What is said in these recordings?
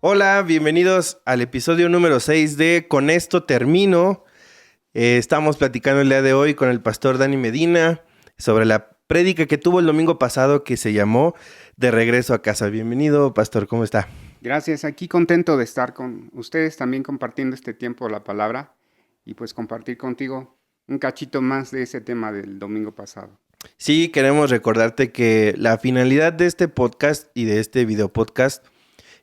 Hola, bienvenidos al episodio número 6 de Con esto termino. Estamos platicando el día de hoy con el pastor Dani Medina sobre la prédica que tuvo el domingo pasado que se llamó De regreso a casa. Bienvenido, pastor, ¿cómo está? Gracias, aquí contento de estar con ustedes también compartiendo este tiempo de la palabra y pues compartir contigo un cachito más de ese tema del domingo pasado. Sí, queremos recordarte que la finalidad de este podcast y de este video podcast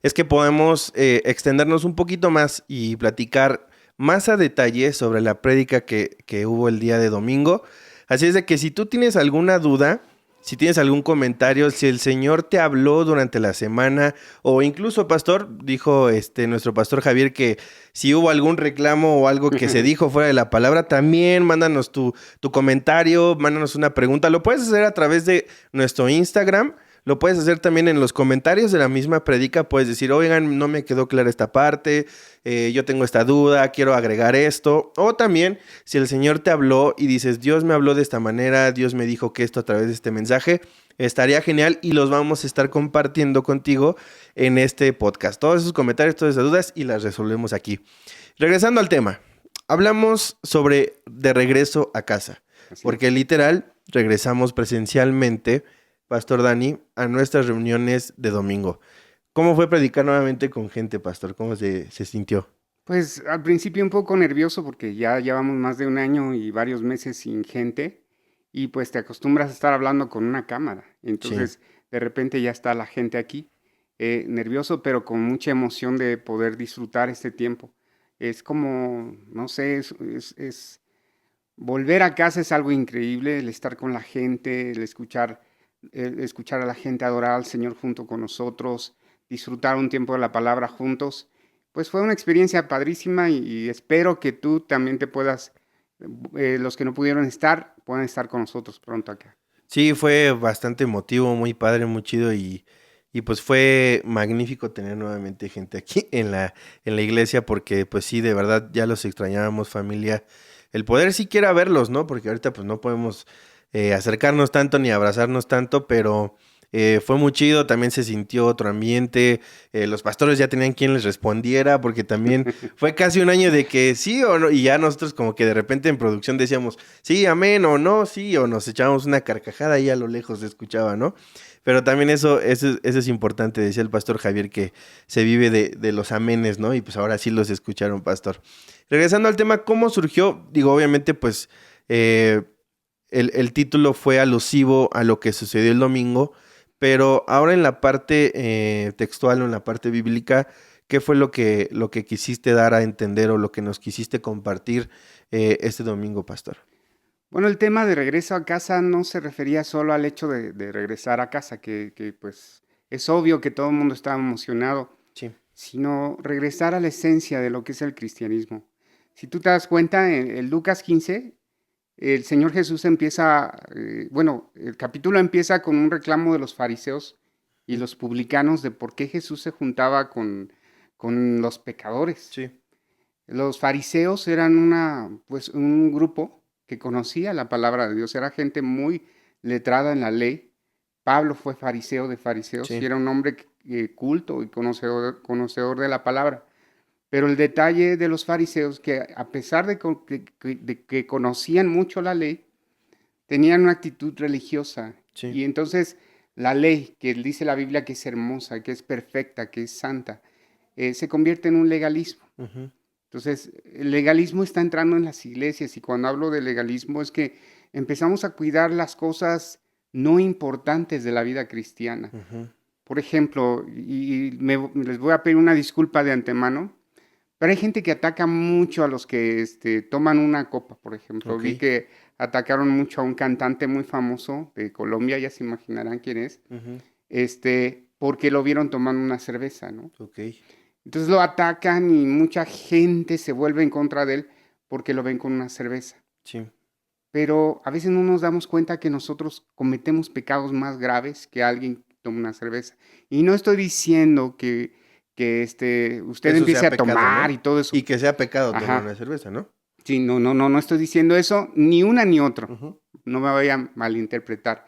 es que podemos extendernos un poquito más y platicar más a detalle sobre la prédica que hubo el día de domingo. Así es de que si tú tienes alguna duda, si tienes algún comentario, si el Señor te habló durante la semana o incluso, pastor, dijo nuestro pastor Javier que si hubo algún reclamo o algo que se dijo fuera de la palabra, también mándanos tu comentario, mándanos una pregunta. Lo puedes hacer a través de nuestro Instagram. Lo puedes hacer también en los comentarios de la misma prédica. Puedes decir, oigan, no me quedó clara esta parte, yo tengo esta duda, quiero agregar esto. O también, si el Señor te habló y dices, Dios me habló de esta manera, Dios me dijo que esto a través de este mensaje, estaría genial y los vamos a estar compartiendo contigo en este podcast. Todos esos comentarios, todas esas dudas y las resolvemos aquí. Regresando al tema, hablamos sobre de regreso a casa, porque literal regresamos presencialmente, Pastor Dani, a nuestras reuniones de domingo. ¿Cómo fue predicar nuevamente con gente, pastor? ¿Cómo se sintió? Pues al principio un poco nervioso porque ya llevamos más de un año y varios meses sin gente y pues te acostumbras a estar hablando con una cámara. Sí. Entonces de repente ya está la gente aquí, nervioso pero con mucha emoción de poder disfrutar este tiempo. Es como, no sé, volver a casa es algo increíble, el estar con la gente, el escuchar a la gente adorar al Señor junto con nosotros, disfrutar un tiempo de la palabra juntos. Pues fue una experiencia padrísima y espero que tú también te puedas, los que no pudieron estar, puedan estar con nosotros pronto acá. Sí, fue bastante emotivo, muy padre, muy chido y pues fue magnífico tener nuevamente gente aquí en la iglesia porque pues sí, de verdad ya los extrañábamos, familia. El poder siquiera verlos, ¿no? Porque ahorita pues no podemos acercarnos tanto ni abrazarnos tanto, pero fue muy chido, también se sintió otro ambiente, los pastores ya tenían quien les respondiera, porque también fue casi un año de que sí o no, y ya nosotros como que de repente en producción decíamos, sí, amén, o no, sí, o nos echábamos una carcajada y a lo lejos se escuchaba, ¿no? Pero también eso es importante, decía el pastor Javier, que se vive de los amenes, ¿no? Y pues ahora sí los escucharon, pastor. Regresando al tema, ¿cómo surgió? Digo, obviamente, pues el título fue alusivo a lo que sucedió el domingo, pero ahora en la parte textual o en la parte bíblica, ¿qué fue lo que quisiste dar a entender o lo que nos quisiste compartir este domingo, pastor? Bueno, el tema de regreso a casa no se refería solo al hecho de regresar a casa, que pues es obvio que todo el mundo estaba emocionado, Sí. sino regresar a la esencia de lo que es el cristianismo. Si tú te das cuenta, en el Lucas 15, el Señor Jesús empieza, el capítulo empieza con un reclamo de los fariseos y los publicanos de por qué Jesús se juntaba con los pecadores. Sí. Los fariseos eran un grupo que conocía la palabra de Dios, era gente muy letrada en la ley. Pablo fue fariseo de fariseos y Sí. era un hombre culto y conocedor de la palabra. Pero el detalle de los fariseos, que a pesar de que conocían mucho la ley, tenían una actitud religiosa. Sí. Y entonces la ley, que dice la Biblia que es hermosa, que es perfecta, que es santa, se convierte en un legalismo. Ujú. Entonces, el legalismo está entrando en las iglesias y cuando hablo de legalismo es que empezamos a cuidar las cosas no importantes de la vida cristiana. Ujú. Por ejemplo, les voy a pedir una disculpa de antemano, pero hay gente que ataca mucho a los que toman una copa, por ejemplo. Ok. Vi que atacaron mucho a un cantante muy famoso de Colombia, ya se imaginarán quién es, Ujú. porque lo vieron tomando una cerveza, ¿no? Ok. Entonces lo atacan y mucha gente se vuelve en contra de él porque lo ven con una cerveza. Sí. Pero a veces no nos damos cuenta que nosotros cometemos pecados más graves que alguien que toma una cerveza. Y no estoy diciendo que Que usted eso empiece sea a pecado, tomar ¿no? y todo eso. Y que sea pecado tomar una Ajá. cerveza, ¿no? Sí, no estoy diciendo eso, ni una ni otro. Ujú. No me vaya a malinterpretar.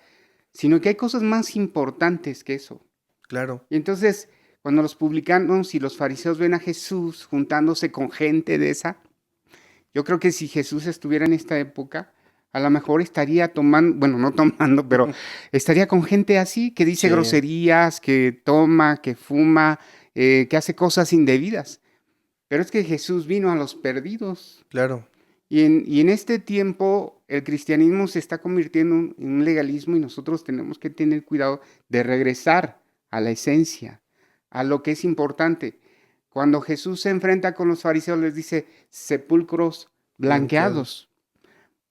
Sino que hay cosas más importantes que eso. Claro. Y entonces, Cuando los publicanos y los fariseos ven a Jesús juntándose con gente de esa, yo creo que si Jesús estuviera en esta época, a lo mejor estaría tomando, bueno, no tomando, pero estaría con gente así, que dice Sí, groserías, que toma, que fuma, que hace cosas indebidas. Pero es que Jesús vino a los perdidos. claro. Y en este tiempo el cristianismo se está convirtiendo en un legalismo y nosotros tenemos que tener cuidado de regresar a la esencia, a lo que es importante. Cuando Jesús se enfrenta con los fariseos les dice sepulcros Blanqueados. blanqueados,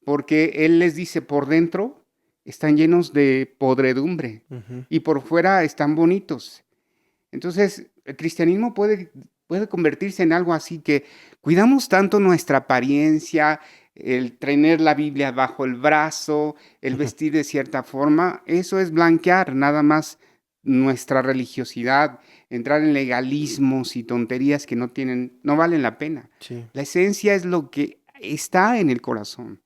porque Él les dice por dentro están llenos de podredumbre Ujú. y por fuera están bonitos. Entonces, el cristianismo puede convertirse en algo así que cuidamos tanto nuestra apariencia, el tener la Biblia bajo el brazo, el vestir de cierta forma, eso es blanquear nada más nuestra religiosidad, entrar en legalismos y tonterías que no valen la pena. Sí. La esencia es lo que está en el corazón.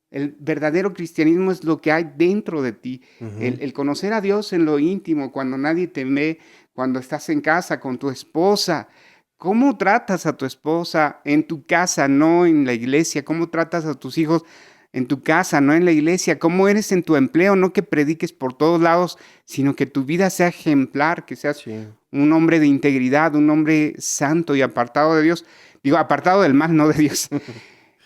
El verdadero cristianismo es lo que hay dentro de ti. Ujú. El conocer a Dios en lo íntimo, cuando nadie te ve, cuando estás en casa con tu esposa. ¿Cómo tratas a tu esposa en tu casa, no en la iglesia? ¿Cómo tratas a tus hijos en tu casa, no en la iglesia? ¿Cómo eres en tu empleo? No que prediques por todos lados, sino que tu vida sea ejemplar, que seas Sí. un hombre de integridad, un hombre santo y apartado de Dios. Digo, apartado del mal, no de Dios,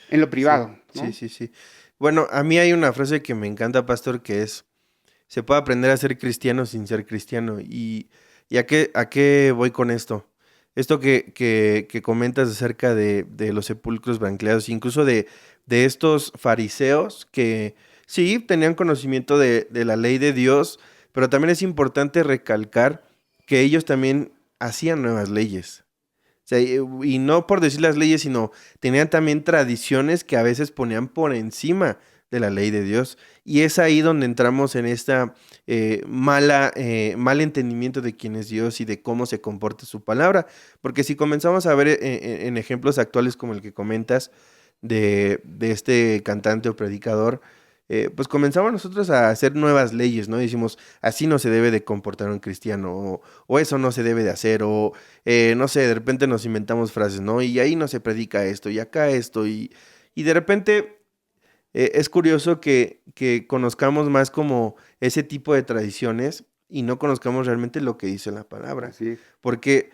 en lo Sí, privado, sí, ¿no? sí, sí. Bueno, a mí hay una frase que me encanta, pastor, que es, se puede aprender a ser cristiano sin ser cristiano. ¿Y a qué voy con esto? Esto que comentas acerca de los sepulcros blanqueados, incluso de estos fariseos que sí tenían conocimiento de la ley de Dios, pero también es importante recalcar que ellos también hacían nuevas leyes. O sea, y no por decir las leyes, sino tenían también tradiciones que a veces ponían por encima de la ley de Dios. Y es ahí donde entramos en esta mal entendimiento de quién es Dios y de cómo se comporta su palabra. Porque si comenzamos a ver en ejemplos actuales como el que comentas de este cantante o predicador, pues comenzamos nosotros a hacer nuevas leyes, ¿no? Decimos, así no se debe de comportar un cristiano, o eso no se debe de hacer, o no sé, de repente nos inventamos frases, ¿no? Y ahí no se predica esto, y acá esto, y de repente es curioso que conozcamos más como ese tipo de tradiciones y no conozcamos realmente lo que dice la palabra. Así es. Porque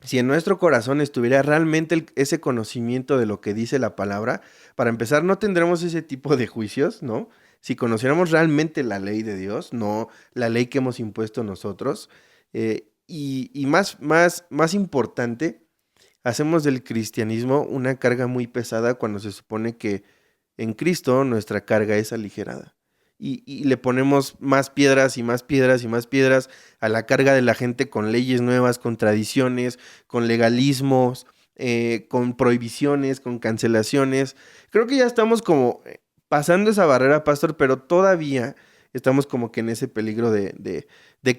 si en nuestro corazón estuviera realmente ese conocimiento de lo que dice la palabra, para empezar, no tendremos ese tipo de juicios, ¿no? Si conociéramos realmente la ley de Dios, no la ley que hemos impuesto nosotros, y más importante, hacemos del cristianismo una carga muy pesada cuando se supone que en Cristo nuestra carga es aligerada. Y le ponemos más piedras y más piedras y más piedras a la carga de la gente con leyes nuevas, con tradiciones, con legalismos, con prohibiciones, con cancelaciones. Creo que ya estamos como pasando esa barrera, pastor, pero todavía estamos como que en ese peligro de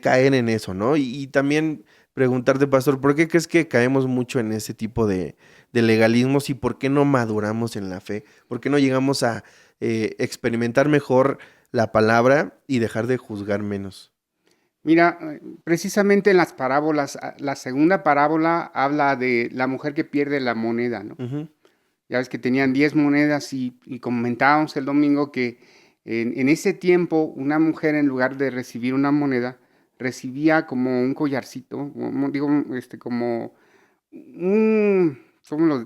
caer en eso, ¿no? Y también preguntarte, pastor, ¿por qué crees que caemos mucho en ese tipo de legalismos y por qué no maduramos en la fe? ¿Por qué no llegamos a experimentar mejor la palabra y dejar de juzgar menos? Mira, precisamente en las parábolas, la segunda parábola habla de la mujer que pierde la moneda, ¿no? Ujú. Ya ves que tenían 10 monedas y comentábamos el domingo que en ese tiempo una mujer en lugar de recibir una moneda, recibía como un collarcito, digo, como un,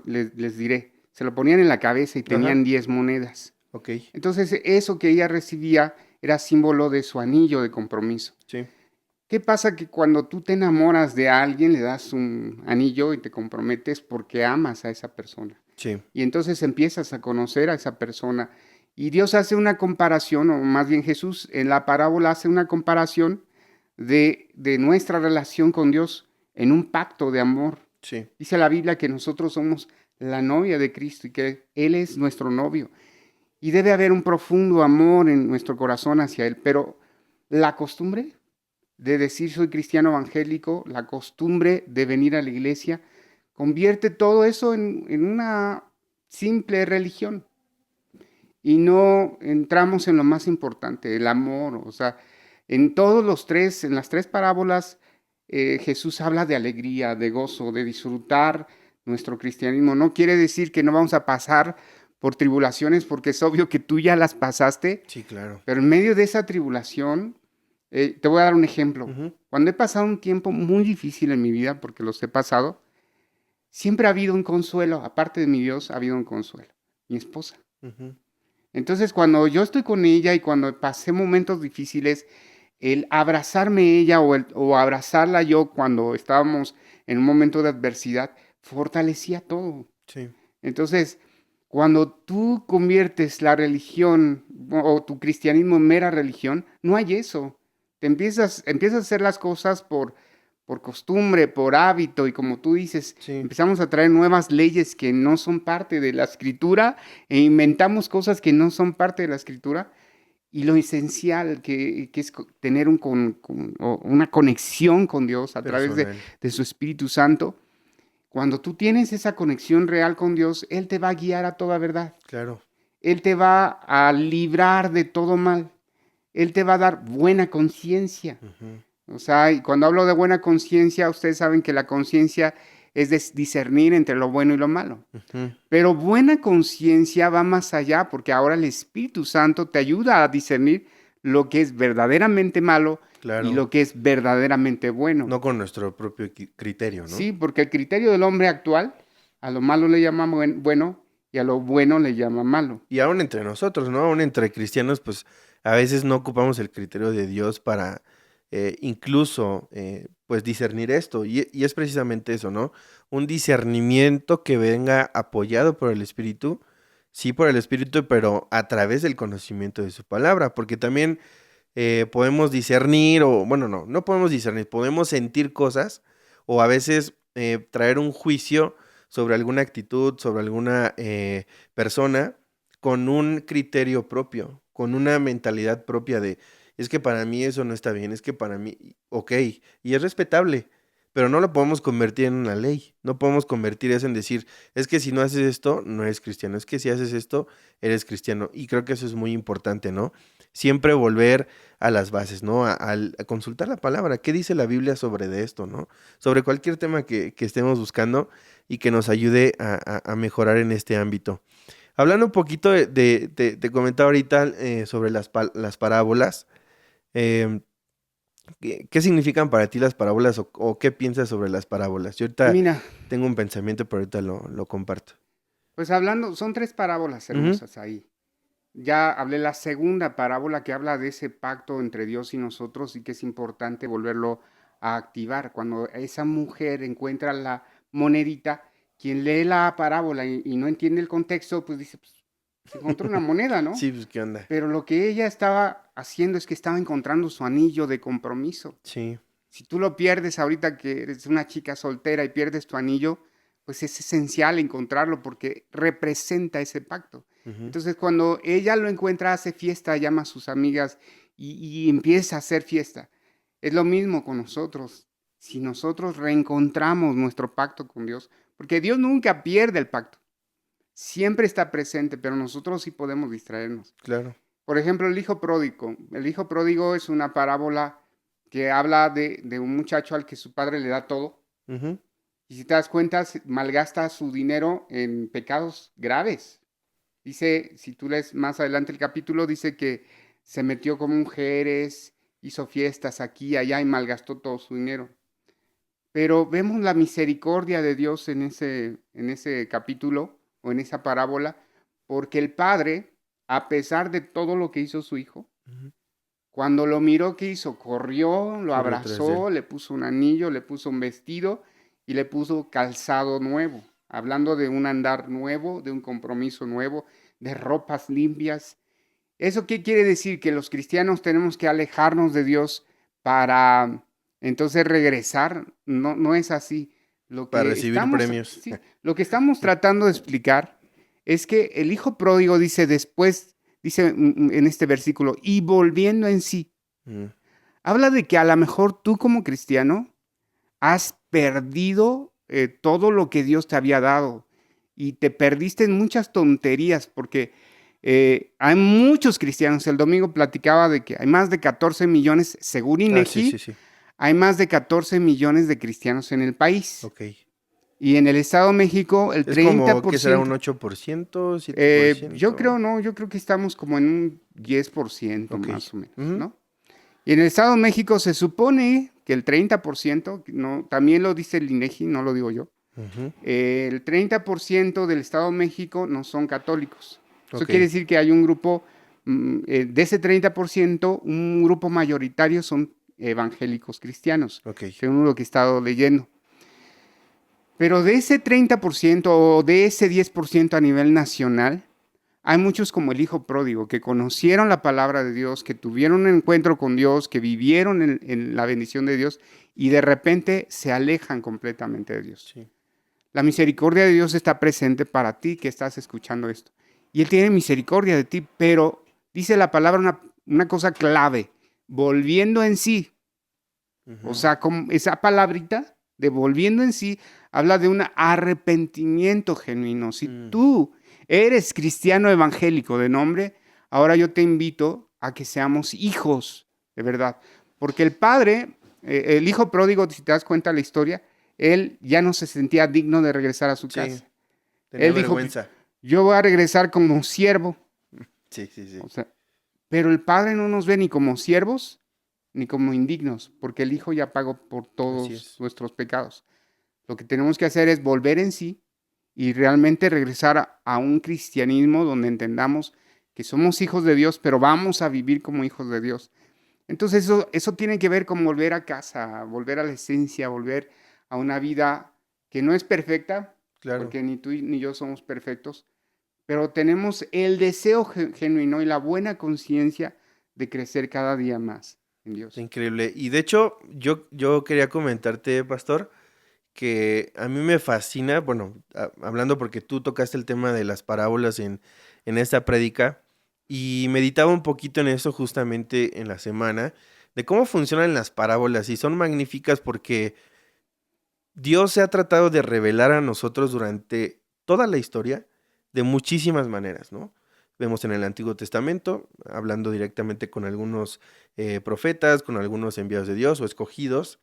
les diré? Se lo ponían en la cabeza y Ajá, tenían 10 monedas. ok, Entonces eso que ella recibía era símbolo de su anillo de compromiso. sí, ¿Qué pasa? Que cuando tú te enamoras de alguien, le das un anillo y te comprometes porque amas a esa persona. sí, Y entonces empiezas a conocer a esa persona. Y Dios hace una comparación, o más bien Jesús en la parábola hace una comparación de nuestra relación con Dios en un pacto de amor. sí, Dice la Biblia que nosotros somos la novia de Cristo y que Él es nuestro novio. Y debe haber un profundo amor en nuestro corazón hacia Él. Pero la costumbre de decir soy cristiano evangélico, la costumbre de venir a la iglesia, convierte todo eso en una simple religión. Y no entramos en lo más importante, el amor. O sea, en las tres parábolas, Jesús habla de alegría, de gozo, de disfrutar nuestro cristianismo. No quiere decir que no vamos a pasar por tribulaciones, porque es obvio que tú ya las pasaste, Sí, claro. pero en medio de esa tribulación, te voy a dar un ejemplo. Ujú. Cuando he pasado un tiempo muy difícil en mi vida, porque los he pasado, siempre ha habido un consuelo, aparte de mi Dios, ha habido un consuelo, mi esposa. Ujú. Entonces, cuando yo estoy con ella y cuando pasé momentos difíciles, el abrazarme ella o abrazarla yo cuando estábamos en un momento de adversidad, fortalecía todo. Sí. Entonces, cuando tú conviertes la religión o tu cristianismo en mera religión, no hay eso. Empiezas a hacer las cosas por costumbre, por hábito, y como tú dices, Sí. empezamos a traer nuevas leyes que no son parte de la escritura e inventamos cosas que no son parte de la escritura. Y lo esencial que es tener una conexión con Dios a través Personal. de su Espíritu Santo. Cuando tú tienes esa conexión real con Dios, Él te va a guiar a toda verdad. Claro. Él te va a librar de todo mal. Él te va a dar buena conciencia. Ujú. O sea, y cuando hablo de buena conciencia, ustedes saben que la conciencia es discernir entre lo bueno y lo malo. Ujú. Pero buena conciencia va más allá, porque ahora el Espíritu Santo te ayuda a discernir lo que es verdaderamente malo Claro. y lo que es verdaderamente bueno. No con nuestro propio criterio, ¿no? Sí, porque el criterio del hombre actual, a lo malo le llama bueno y a lo bueno le llama malo. Y aún entre nosotros, ¿no? Aún entre cristianos, pues a veces no ocupamos el criterio de Dios para incluso, pues discernir esto. Y es precisamente eso, ¿no? Un discernimiento que venga apoyado por el Espíritu, sí por el Espíritu, pero a través del conocimiento de su palabra, porque también podemos discernir, o bueno, no podemos discernir, podemos sentir cosas o a veces traer un juicio sobre alguna actitud, sobre alguna persona con un criterio propio, con una mentalidad propia de, es que para mí eso no está bien, es que para mí, ok, y es respetable, pero no lo podemos convertir en una ley, no podemos convertir eso en decir, es que si no haces esto, no eres cristiano, es que si haces esto, eres cristiano, y creo que eso es muy importante, ¿no? Siempre volver a las bases, ¿no? A consultar la palabra, ¿qué dice la Biblia sobre de esto, ¿no? Sobre cualquier tema que estemos buscando y que nos ayude a mejorar en este ámbito. Hablando un poquito te comentaba ahorita sobre las parábolas. em, ¿Qué significan para ti las parábolas o qué piensas sobre las parábolas? Yo ahorita Mira, tengo un pensamiento, pero ahorita lo comparto. pues hablando, son 3 parábolas Ujú. hermosas ahí. Ya hablé la segunda parábola que habla de ese pacto entre Dios y nosotros y que es importante volverlo a activar. Cuando esa mujer encuentra la monedita, quien lee la parábola y no entiende el contexto, pues dice, pues, se encontró una moneda, ¿no? Sí, pues, ¿qué onda? Pero lo que ella estaba haciendo es que estaba encontrando su anillo de compromiso. Sí, Si tú lo pierdes ahorita que eres una chica soltera y pierdes tu anillo, pues es esencial encontrarlo porque representa ese pacto. ujú, Entonces, cuando ella lo encuentra, hace fiesta, llama a sus amigas y empieza a hacer fiesta. Es lo mismo con nosotros. Si nosotros reencontramos nuestro pacto con Dios, porque Dios nunca pierde el pacto, siempre está presente, pero nosotros sí podemos distraernos. claro. Por ejemplo, el hijo pródigo. El hijo pródigo es una parábola que habla de un muchacho al que su padre le da todo. Ujú. Y si te das cuenta, malgasta su dinero en pecados graves. Dice, si tú lees más adelante el capítulo, dice que se metió con mujeres, hizo fiestas aquí y allá y malgastó todo su dinero. Pero vemos la misericordia de Dios en ese capítulo o en esa parábola, porque el padre, a pesar de todo lo que hizo su hijo, Ujú. cuando lo miró, ¿qué hizo? Corrió, lo Corrió tras de él. abrazó, le puso un anillo, le puso un vestido y le puso calzado nuevo, hablando de un andar nuevo, de un compromiso nuevo, de ropas limpias. ¿Eso qué quiere decir? Que los cristianos tenemos que alejarnos de Dios para entonces regresar. No, no es así. Para recibir premios. Sí, lo que estamos tratando de explicar es que el hijo pródigo dice después, dice en este versículo, y volviendo en sí, Mm, habla de que a lo mejor tú como cristiano has perdido todo lo que Dios te había dado y te perdiste en muchas tonterías porque hay muchos cristianos. El domingo platicaba de que hay más de 14 millones, según Ah, sí, INEGI, sí, sí. Hay más de 14 millones de cristianos en el país. Ok. Y en el Estado de México, el Es como, ¿qué será? 30%. ¿Un 8%? ¿7%? Yo creo que estamos como en un 10% Ok. más o menos, Ujú. ¿no? Y en el Estado de México se supone que el 30%, no, también lo dice el INEGI, no lo digo yo, Ujú. el 30% del Estado de México no son católicos. Eso Ok. quiere decir que hay un grupo, de ese 30%, un grupo mayoritario son evangélicos cristianos, Ok. según lo que he estado leyendo. Pero de ese 30% o de ese 10% a nivel nacional, hay muchos como el hijo pródigo, que conocieron la palabra de Dios, que tuvieron un encuentro con Dios, que vivieron en la bendición de Dios y de repente se alejan completamente de Dios. Sí. La misericordia de Dios está presente para ti que estás escuchando esto. Y Él tiene misericordia de ti, pero dice la palabra una cosa clave, volviendo en sí. Ujú. O sea, como esa palabrita de volviendo en sí habla de un arrepentimiento genuino. Si Mm. tú eres cristiano evangélico de nombre, ahora yo te invito a que seamos hijos, de verdad. Porque el padre, el hijo pródigo, si te das cuenta de la historia, él ya no se sentía digno de regresar a su Sí. casa. Tenía Él dijo, vergüenza. yo voy a regresar como siervo. Sí, sí, sí. O sea, pero el padre no nos ve ni como siervos ni como indignos, porque el Hijo ya pagó por Así todos es. nuestros pecados. Lo que tenemos que hacer es volver en sí y realmente regresar a un cristianismo donde entendamos que somos hijos de Dios, pero vamos a vivir como hijos de Dios. Entonces eso tiene que ver con volver a casa, volver a la esencia, volver a una vida que no es perfecta, Claro. porque ni tú ni yo somos perfectos, pero tenemos el deseo genuino y la buena conciencia de crecer cada día más en Está Dios. increíble. Y de hecho, yo quería comentarte, pastor, que a mí me fascina, bueno, hablando porque tú tocaste el tema de las parábolas en esta prédica, y meditaba un poquito en eso justamente en la semana, de cómo funcionan las parábolas, y son magníficas porque Dios se ha tratado de revelar a nosotros durante toda la historia de muchísimas maneras, ¿no? Vemos en el Antiguo Testamento, hablando directamente con algunos profetas, con algunos enviados de Dios o escogidos.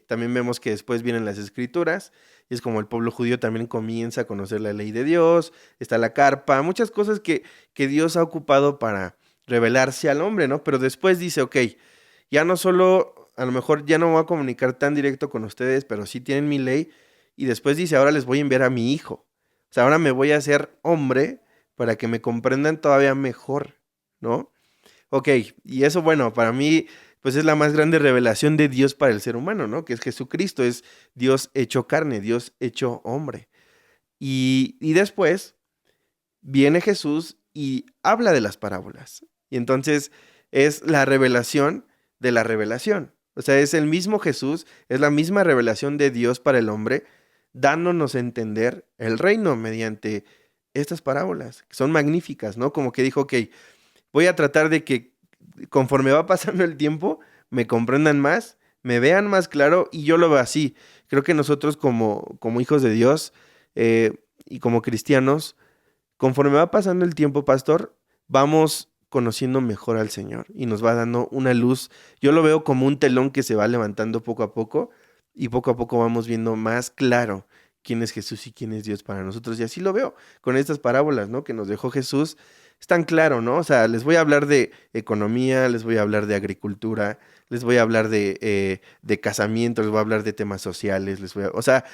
También vemos que después vienen las escrituras, y es como el pueblo judío también comienza a conocer la ley de Dios, está la carpa, muchas cosas que Dios ha ocupado para revelarse al hombre, ¿no? Pero después dice, ok, ya no solo, a lo mejor ya no me voy a comunicar tan directo con ustedes, pero sí tienen mi ley. Y después dice, ahora les voy a enviar a mi hijo. O sea, ahora me voy a hacer hombre para que me comprendan todavía mejor, ¿no? Ok, y eso, bueno, para mí, pues es la más grande revelación de Dios para el ser humano, ¿no? Que es Jesucristo, es Dios hecho carne, Dios hecho hombre. Y después viene Jesús y habla de las parábolas. Y entonces es la revelación de la revelación. O sea, es el mismo Jesús, es la misma revelación de Dios para el hombre, dándonos a entender el reino mediante estas parábolas, que son magníficas, ¿no? Como que dijo, ok, voy a tratar de que conforme va pasando el tiempo, me comprendan más, me vean más claro y yo lo veo así. Creo que nosotros como hijos de Dios y como cristianos, conforme va pasando el tiempo, pastor, vamos conociendo mejor al Señor y nos va dando una luz. Yo lo veo como un telón que se va levantando poco y poco a poco vamos viendo más claro quién es Jesús y quién es Dios para nosotros. Y así lo veo con estas parábolas, ¿no? Que nos dejó Jesús. Es tan claro, ¿no? O sea, les voy a hablar de economía, les voy a hablar de agricultura, les voy a hablar de casamiento, les voy a hablar de temas sociales, o sea,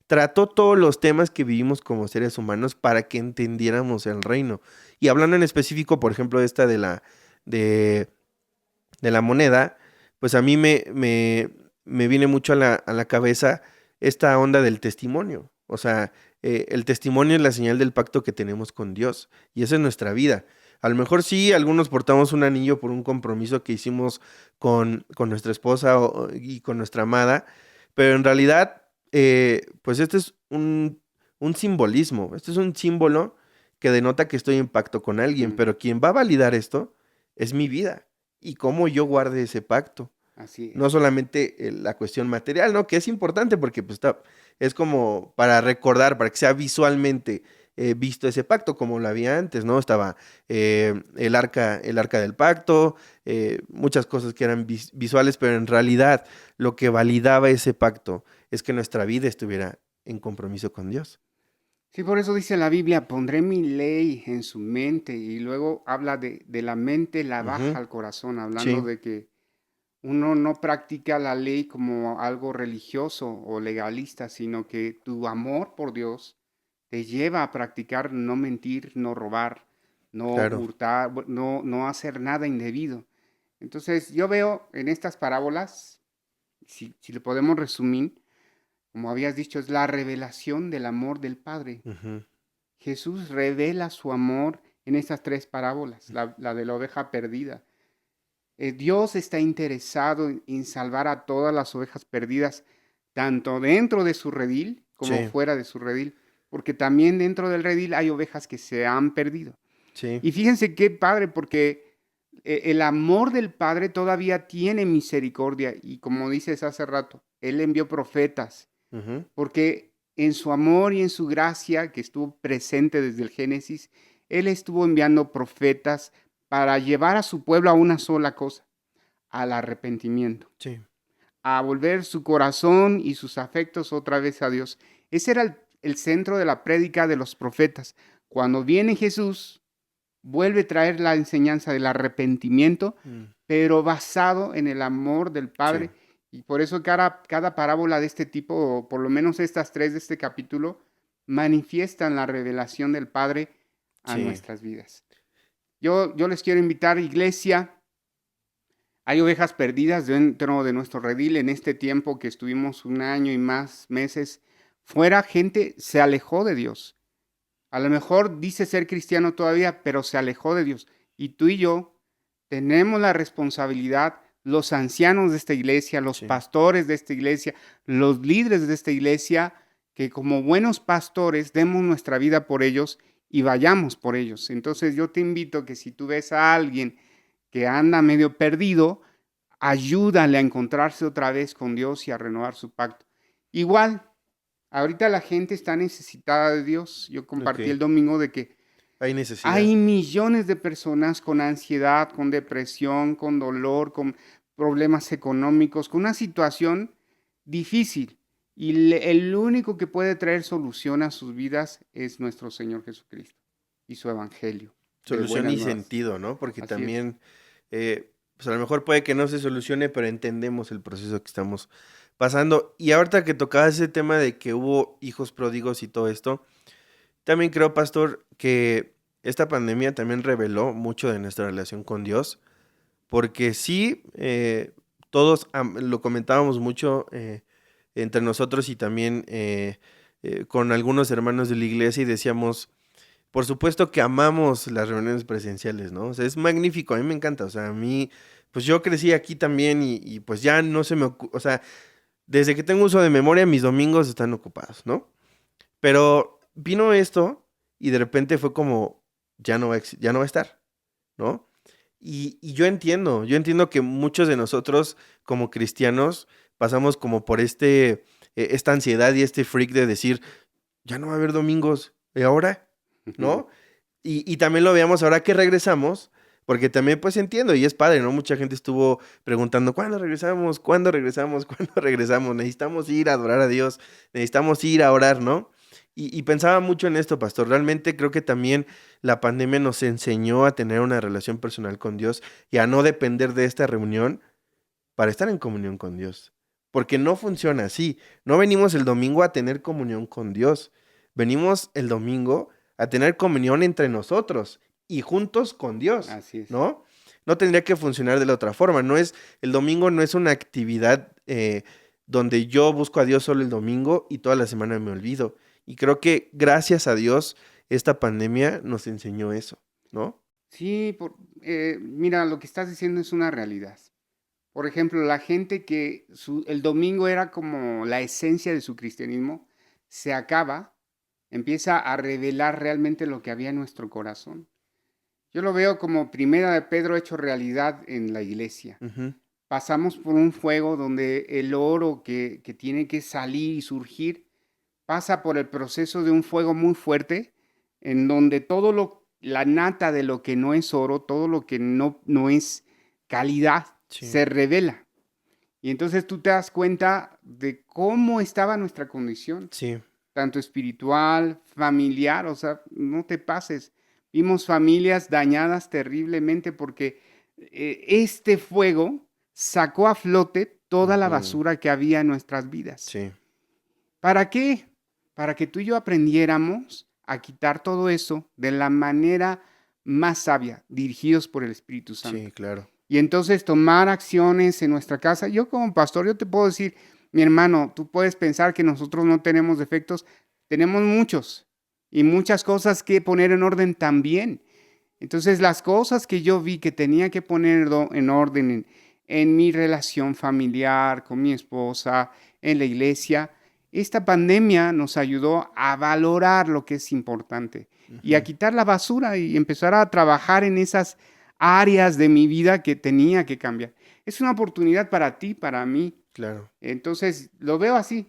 trató todos los temas que vivimos como seres humanos para que entendiéramos el reino. Y hablando en específico, por ejemplo, esta de, de la moneda, pues a mí me viene mucho a la cabeza esta onda del testimonio. O sea, el testimonio es la señal del pacto que tenemos con Dios. Y esa es nuestra vida. A lo mejor sí, algunos portamos un anillo por un compromiso que hicimos con nuestra esposa y con nuestra amada, pero en realidad pues este es un simbolismo, este es un símbolo que denota que estoy en pacto con alguien, Mm, pero quien va a validar esto es mi vida y cómo yo guarde ese pacto. así No es. solamente la cuestión material, ¿no? Que es importante porque pues es como para recordar, para que sea visualmente visto ese pacto como lo había antes, ¿no? Estaba el arca del pacto, muchas cosas que eran visuales, pero en realidad lo que validaba ese pacto es que nuestra vida estuviera en compromiso con Dios. Sí, por eso dice la Biblia, pondré mi ley en su mente y luego habla de la mente, la Ujú. baja al corazón, hablando Sí, de que uno no practica la ley como algo religioso o legalista, sino que tu amor por Dios te lleva a practicar no mentir, no robar, no claro. hurtar, no hacer nada indebido. Entonces yo veo en estas parábolas, si lo podemos resumir, como habías dicho, es la revelación del amor del Padre. Ujú. Jesús revela su amor en estas tres parábolas, la de la oveja perdida. Dios está interesado en salvar a todas las ovejas perdidas, tanto dentro de su redil como Sí, fuera de su redil, porque también dentro del redil hay ovejas que se han perdido. sí. Y fíjense qué padre, porque el amor del Padre todavía tiene misericordia y como dices hace rato, Él envió profetas, Ujú. porque en su amor y en su gracia, que estuvo presente desde el Génesis, Él estuvo enviando profetas para llevar a su pueblo a una sola cosa, al arrepentimiento, Sí, a volver su corazón y sus afectos otra vez a Dios. Ese era el centro de la prédica de los profetas. Cuando viene Jesús, vuelve a traer la enseñanza del arrepentimiento, mm, pero basado en el amor del sí, Padre. Y por eso cada parábola de este tipo, o por lo menos estas tres de este capítulo, manifiestan la revelación del Padre a sí. nuestras vidas. Yo les quiero invitar, iglesia, hay ovejas perdidas dentro de nuestro redil en este tiempo que estuvimos un año y más meses fuera, gente se alejó de Dios. A lo mejor dice ser cristiano todavía, pero se alejó de Dios. Y tú y yo tenemos la responsabilidad, los ancianos de esta iglesia, los Sí. pastores de esta iglesia, los líderes de esta iglesia, que como buenos pastores demos nuestra vida por ellos y vayamos por ellos. Entonces yo te invito que si tú ves a alguien que anda medio perdido, ayúdale a encontrarse otra vez con Dios y a renovar su pacto. Igual, ahorita la gente está necesitada de Dios. Yo compartí Ok. el domingo de que Hay necesidad. hay millones de personas con ansiedad, con depresión, con dolor, con problemas económicos, con una situación difícil. Y el único que puede traer solución a sus vidas es nuestro Señor Jesucristo y su Evangelio de Solución buenas y nuevas. sentido, ¿no? Porque Así es. también, pues a lo mejor puede que no se solucione, pero entendemos el proceso que estamos pasando. Y ahorita que tocaba ese tema de que hubo hijos pródigos y todo esto, también creo, pastor, que esta pandemia también reveló mucho de nuestra relación con Dios, porque sí, todos lo comentábamos mucho entre nosotros y también con algunos hermanos de la iglesia y decíamos, por supuesto que amamos las reuniones presenciales, ¿no? O sea, es magnífico, a mí me encanta, o sea, a mí, pues yo crecí aquí también y pues ya no se me o sea, desde que tengo uso de memoria, mis domingos están ocupados, ¿no? Pero vino esto y de repente fue como, ya no va ya no va a estar, ¿no? Y yo entiendo que muchos de nosotros como cristianos pasamos como por esta ansiedad y este freak de decir, ya no va a haber domingos, ¿y ahora? ¿No? Y también lo veíamos ahora que regresamos, porque también pues entiendo y es padre, ¿no? Mucha gente estuvo preguntando, ¿cuándo regresamos? ¿Cuándo regresamos? ¿Cuándo regresamos? Necesitamos ir a adorar a Dios, necesitamos ir a orar, ¿no? Y pensaba mucho en esto, pastor. Realmente creo que también la pandemia nos enseñó a tener una relación personal con Dios y a no depender de esta reunión para estar en comunión con Dios. Porque no funciona así. No venimos el domingo a tener comunión con Dios. Venimos el domingo a tener comunión entre nosotros y juntos con Dios, Así es. ¿no? No tendría que funcionar de la otra forma. El domingo no es una actividad donde yo busco a Dios solo el domingo y toda la semana me olvido. Y creo que gracias a Dios esta pandemia nos enseñó eso, ¿no? Sí, mira, lo que estás diciendo es una realidad. Por ejemplo, la gente que el domingo era como la esencia de su cristianismo, se acaba, empieza a revelar realmente lo que había en nuestro corazón. Yo lo veo como primera de Pedro hecho realidad en la iglesia. Ujú. Pasamos por un fuego donde el oro que tiene que salir y surgir pasa por el proceso de un fuego muy fuerte, en donde la nata de lo que no es oro, todo lo que no es calidad, Sí. se revela. Y entonces tú te das cuenta de cómo estaba nuestra condición, Sí. tanto espiritual, familiar, o sea, no te pases. Vimos familias dañadas terriblemente porque este fuego sacó a flote toda la Ujú. basura que había en nuestras vidas. Sí. ¿Para qué? Para que tú y yo aprendiéramos a quitar todo eso de la manera más sabia, dirigidos por el Espíritu Santo. Sí, claro. Y entonces tomar acciones en nuestra casa. Yo como pastor, yo te puedo decir, mi hermano, tú puedes pensar que nosotros no tenemos defectos. Tenemos muchos y muchas cosas que poner en orden también. Entonces las cosas que yo vi que tenía que poner en orden en mi relación familiar, con mi esposa, en la iglesia, esta pandemia nos ayudó a valorar lo que es importante y a Ujú. quitar la basura y empezar a trabajar en esas áreas de mi vida que tenía que cambiar. Es una oportunidad para ti, para mí. Claro. Entonces, lo veo así.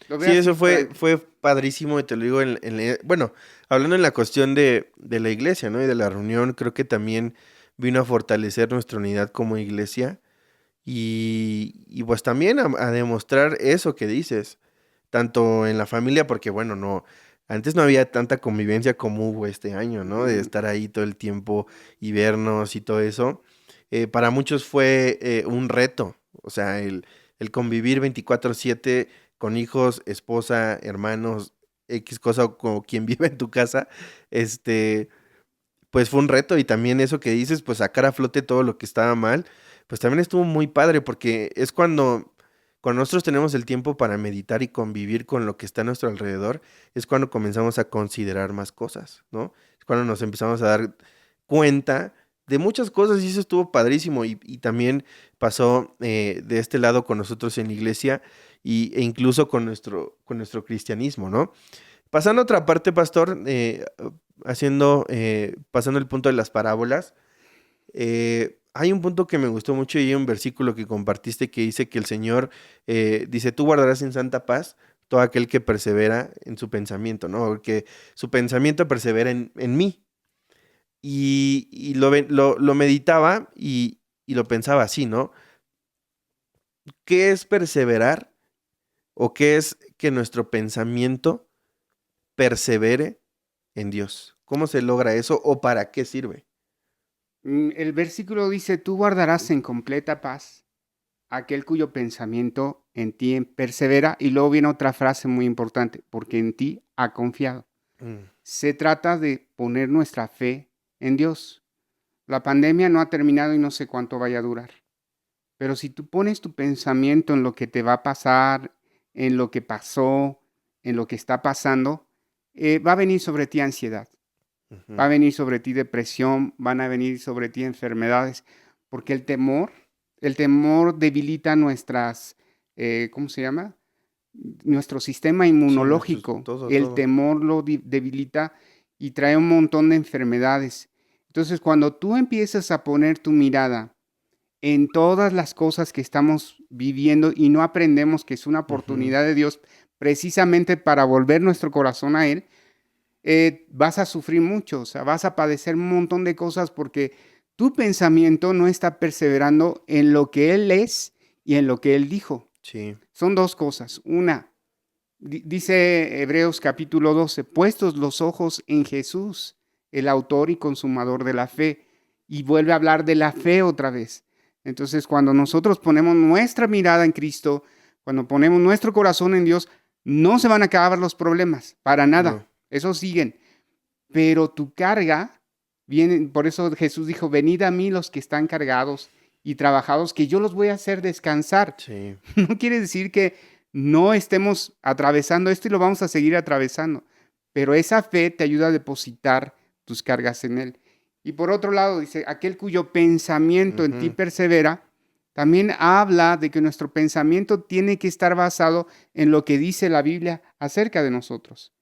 Lo veo Sí, así eso para... fue padrísimo y te lo digo bueno, hablando en la cuestión de la iglesia, ¿no? Y de la reunión, creo que también vino a fortalecer nuestra unidad como iglesia y pues también a demostrar eso que dices, tanto en la familia, porque bueno, no, antes no había tanta convivencia como hubo este año, ¿no? De estar ahí todo el tiempo y vernos y todo eso. Para muchos fue un reto, o sea, el convivir 24/7 con hijos, esposa, hermanos, X cosa o con quien vive en tu casa, este, pues fue un reto y también eso que dices, pues sacar a flote todo lo que estaba mal, pues también estuvo muy padre porque es cuando nosotros tenemos el tiempo para meditar y convivir con lo que está a nuestro alrededor, es cuando comenzamos a considerar más cosas, ¿no? Es cuando nos empezamos a dar cuenta de muchas cosas y eso estuvo padrísimo y también pasó de este lado con nosotros en la iglesia e incluso con nuestro cristianismo, ¿no? Pasando a otra parte, pastor, pasando el punto de las parábolas, hay un punto que me gustó mucho y hay un versículo que compartiste que dice que el Señor dice, tú guardarás en santa paz todo aquel que persevera en su pensamiento, ¿no? Que su pensamiento persevera en mí. Y lo meditaba y lo pensaba así, ¿no? ¿Qué es perseverar o qué es que nuestro pensamiento persevere en Dios? ¿Cómo se logra eso o para qué sirve? El versículo dice, tú guardarás en completa paz aquel cuyo pensamiento en ti persevera. Y luego viene otra frase muy importante, porque en ti ha confiado. Mm, Se trata de poner nuestra fe en Dios. La pandemia no ha terminado y no sé cuánto vaya a durar. Pero si tú pones tu pensamiento en lo que te va a pasar, en lo que pasó, en lo que está pasando, va a venir sobre ti ansiedad, va ujú. a venir sobre ti depresión, van a venir sobre ti enfermedades, porque el temor debilita ¿cómo se llama? Nuestro sistema Sí, inmunológico. El todo. temor lo debilita y trae un montón de enfermedades. Entonces, cuando tú empiezas a poner tu mirada en todas las cosas que estamos viviendo y no aprendemos que es una Ujú. oportunidad de Dios precisamente para volver nuestro corazón a Él, vas a sufrir mucho, o sea, vas a padecer un montón de cosas porque tu pensamiento no está perseverando en lo que Él es y en lo que Él dijo. Sí. Son dos cosas. Una, dice Hebreos capítulo 12, puestos los ojos en Jesús, el autor y consumador de la fe, y vuelve a hablar de la fe otra vez. Entonces, cuando nosotros ponemos nuestra mirada en Cristo, cuando ponemos nuestro corazón en Dios, no se van a acabar los problemas, para No. nada. Esos siguen. Pero tu carga viene, por eso Jesús dijo, venid a mí los que están cargados y trabajados, que yo los voy a hacer descansar. Sí. No quiere decir que no estemos atravesando esto y lo vamos a seguir atravesando, pero esa fe te ayuda a depositar tus cargas en Él. Y por otro lado, dice, aquel cuyo pensamiento en ti Ujú. persevera, también habla de que nuestro pensamiento tiene que estar basado en lo que dice la Biblia acerca de nosotros.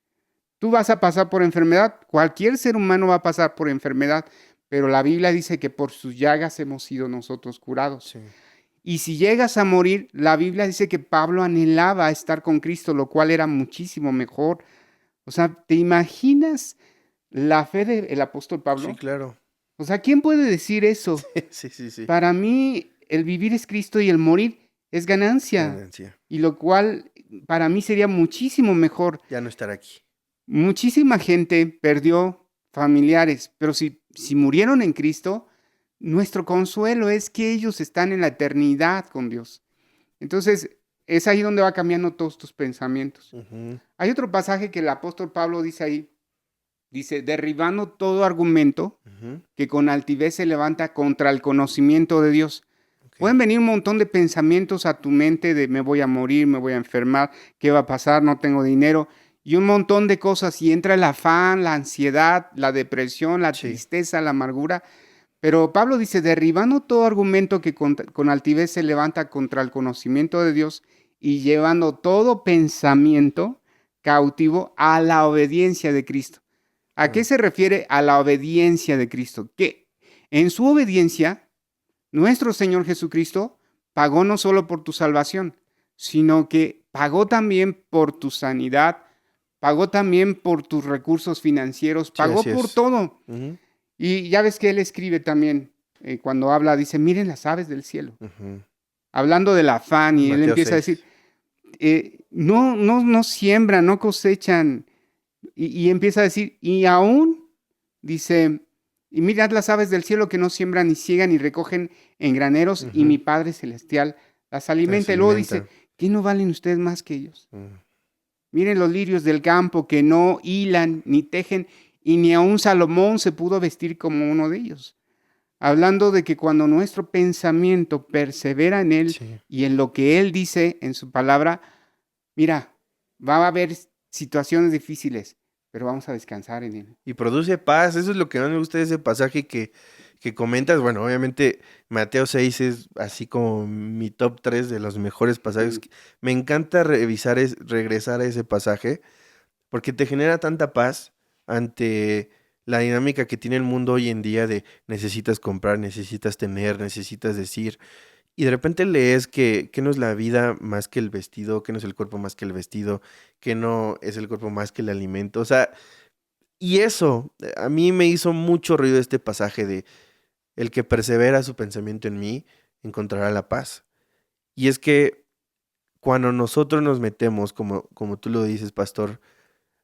Tú vas a pasar por enfermedad, cualquier ser humano va a pasar por enfermedad, pero la Biblia dice que por sus llagas hemos sido nosotros curados. Sí. Y si llegas a morir, la Biblia dice que Pablo anhelaba estar con Cristo, lo cual era muchísimo mejor. O sea, ¿te imaginas la fe del apóstol Pablo. Sí, claro. O sea, ¿quién puede decir eso? Sí. Para mí, el vivir es Cristo y el morir es ganancia. Ganancia. Y lo cual para mí sería muchísimo mejor. Ya no estar aquí. Muchísima gente perdió familiares, pero si murieron en Cristo, nuestro consuelo es que ellos están en la eternidad con Dios. Entonces, es ahí donde va cambiando todos tus pensamientos. Ujú. Hay otro pasaje que el apóstol Pablo dice ahí, dice, derribando todo argumento Ujú. que con altivez se levanta contra el conocimiento de Dios. Ok. Pueden venir un montón de pensamientos a tu mente de me voy a morir, me voy a enfermar, qué va a pasar, no tengo dinero, y un montón de cosas, y entra el afán, la ansiedad, la depresión, la Sí. tristeza, la amargura. Pero Pablo dice, derribando todo argumento que con altivez se levanta contra el conocimiento de Dios y llevando todo pensamiento cautivo a la obediencia de Cristo. ¿A qué se refiere a la obediencia de Cristo? Que en su obediencia, nuestro Señor Jesucristo pagó no solo por tu salvación, sino que pagó también por tu sanidad, pagó también por tus recursos financieros, Sí, pagó así por es. todo. Ujú. Y ya ves que él escribe también, cuando habla, dice, miren las aves del cielo. Ujú. Hablando del afán, y él Mateo empieza a 6. decir, no siembran, no cosechan. Y empieza a decir, y aún, dice, y mirad las aves del cielo que no siembran ni ciegan ni recogen en graneros, y Ujú. mi Padre Celestial las alimenta. Las Y luego dice, alimenta. ¿qué no valen ustedes más que ellos? Mm. Miren los lirios del campo que no hilan ni tejen, y ni aun Salomón se pudo vestir como uno de ellos. Hablando de que cuando nuestro pensamiento persevera en Él Sí. y en lo que Él dice en su palabra, mira, va a haber situaciones difíciles, pero vamos a descansar en Él. Y produce paz. Eso es lo que más me gusta de ese pasaje que comentas. Bueno, obviamente Mateo 6 es así como mi top 3 de los mejores pasajes. Sí, Me encanta regresar a ese pasaje porque te genera tanta paz ante la dinámica que tiene el mundo hoy en día de necesitas comprar, necesitas tener, necesitas decir. Y de repente lees que no es la vida más que el vestido, que no es el cuerpo más que el vestido, que no es el cuerpo más que el alimento. O sea, y eso a mí me hizo mucho ruido este pasaje de el que persevera su pensamiento en mí encontrará la paz. Y es que cuando nosotros nos metemos, como tú lo dices, pastor,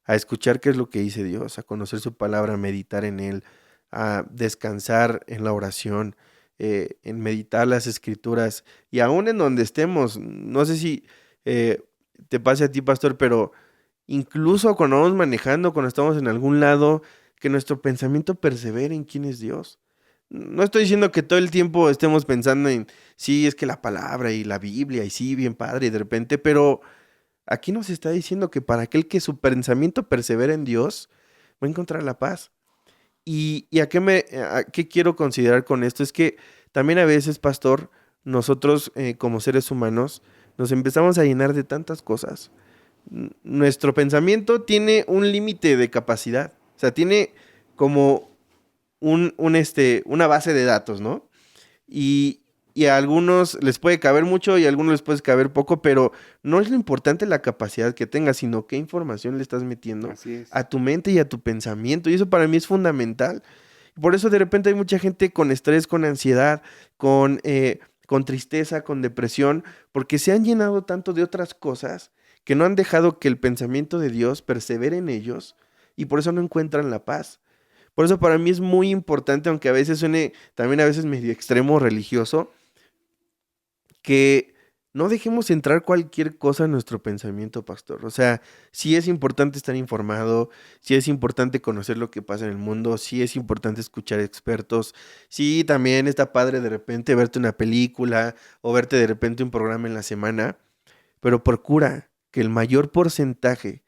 a escuchar qué es lo que dice Dios, a conocer su palabra, a meditar en él, a descansar en la oración, en meditar las escrituras y aún en donde estemos, no sé si eh, te pase a ti, pastor, pero incluso cuando vamos manejando, cuando estamos en algún lado, que nuestro pensamiento persevere en quién es Dios. No estoy diciendo que todo el tiempo estemos pensando en, sí, es que la palabra y la Biblia, y sí, bien padre, y de repente, pero aquí nos está diciendo que para aquel que su pensamiento persevera en Dios, va a encontrar la paz. ¿Y a qué quiero considerar con esto? Es que también a veces, pastor, nosotros como seres humanos nos empezamos a llenar de tantas cosas. Nuestro pensamiento tiene un límite de capacidad. O sea, tiene como una base de datos, ¿no? Y, y a algunos les puede caber mucho y a algunos les puede caber poco, pero no es lo importante la capacidad que tengas, sino qué información le estás metiendo así es. a tu mente y a tu pensamiento. Y eso para mí es fundamental. Por eso de repente hay mucha gente con estrés, con ansiedad, con tristeza, con depresión, porque se han llenado tanto de otras cosas que no han dejado que el pensamiento de Dios persevere en ellos y por eso no encuentran la paz. Por eso para mí es muy importante, aunque a veces suene también a veces medio extremo religioso, que no dejemos entrar cualquier cosa en nuestro pensamiento, pastor. O sea, sí es importante estar informado, sí es importante conocer lo que pasa en el mundo, sí es importante escuchar expertos, sí también está padre de repente verte una película o verte de repente un programa en la semana, pero procura que el mayor porcentaje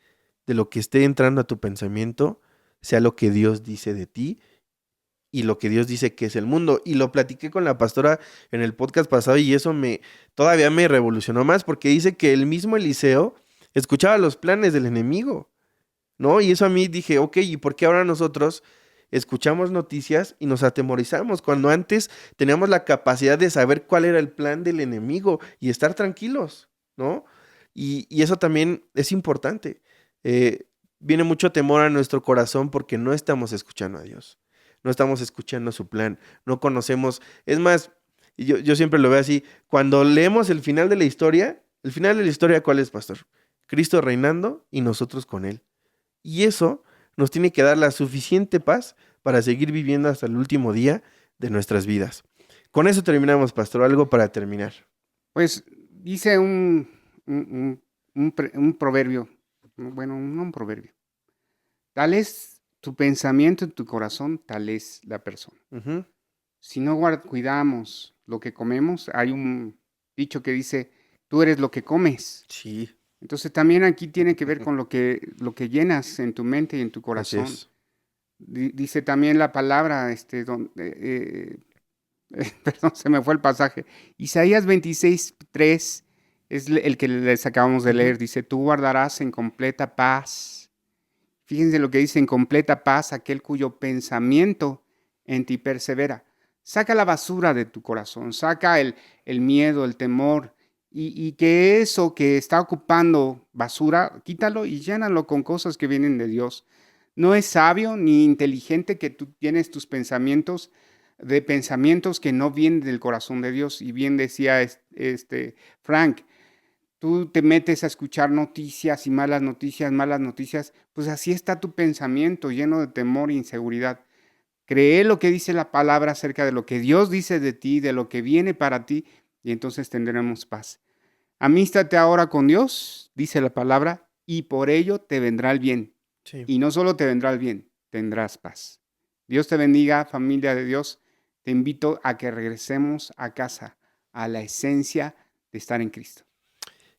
de lo que esté entrando a tu pensamiento sea lo que Dios dice de ti y lo que Dios dice que es el mundo. Y lo platiqué con la pastora en el podcast pasado y eso todavía me revolucionó más porque dice que el mismo Eliseo escuchaba los planes del enemigo, ¿no? Y eso a mí dije, ok, ¿y por qué ahora nosotros escuchamos noticias y nos atemorizamos cuando antes teníamos la capacidad de saber cuál era el plan del enemigo y estar tranquilos, ¿no? Y eso también es importante. viene mucho temor a nuestro corazón porque no estamos escuchando a Dios. No estamos escuchando su plan. No conocemos. Es más, yo siempre lo veo así. Cuando leemos el final de la historia, ¿cuál es, pastor? Cristo reinando y nosotros con Él. Y eso nos tiene que dar la suficiente paz para seguir viviendo hasta el último día de nuestras vidas. Con eso terminamos, pastor. Algo para terminar. Pues dice un proverbio, bueno, no un proverbio. Tal es tu pensamiento en tu corazón, tal es la persona. Uh-huh. Si no cuidamos lo que comemos, hay un dicho que dice, tú eres lo que comes. Sí. Entonces también aquí tiene que ver con lo que llenas en tu mente y en tu corazón. Dice también la palabra, perdón, se me fue el pasaje. Isaías 26:3 es el que les acabamos de leer. Dice, tú guardarás en completa paz. Fíjense lo que dice, en completa paz, aquel cuyo pensamiento en ti persevera. Saca la basura de tu corazón, saca el miedo, el temor, y que eso que está ocupando basura, quítalo y llénalo con cosas que vienen de Dios. No es sabio ni inteligente que tú tienes tus pensamientos que no vienen del corazón de Dios. Y bien decía Frank, tú te metes a escuchar noticias y malas noticias, pues así está tu pensamiento lleno de temor e inseguridad. Cree lo que dice la palabra acerca de lo que Dios dice de ti, de lo que viene para ti, y entonces tendremos paz. Amístate ahora con Dios, dice la palabra, y por ello te vendrá el bien. Sí. Y no solo te vendrá el bien, tendrás paz. Dios te bendiga, familia de Dios. Te invito a que regresemos a casa, a la esencia de estar en Cristo.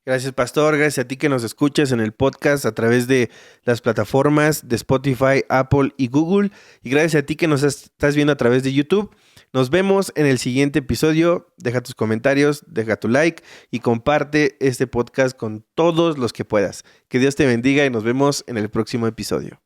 Gracias, pastor. Gracias a ti que nos escuchas en el podcast a través de las plataformas de Spotify, Apple y Google. Y gracias a ti que nos estás viendo a través de YouTube. Nos vemos en el siguiente episodio. Deja tus comentarios, deja tu like y comparte este podcast con todos los que puedas. Que Dios te bendiga y nos vemos en el próximo episodio.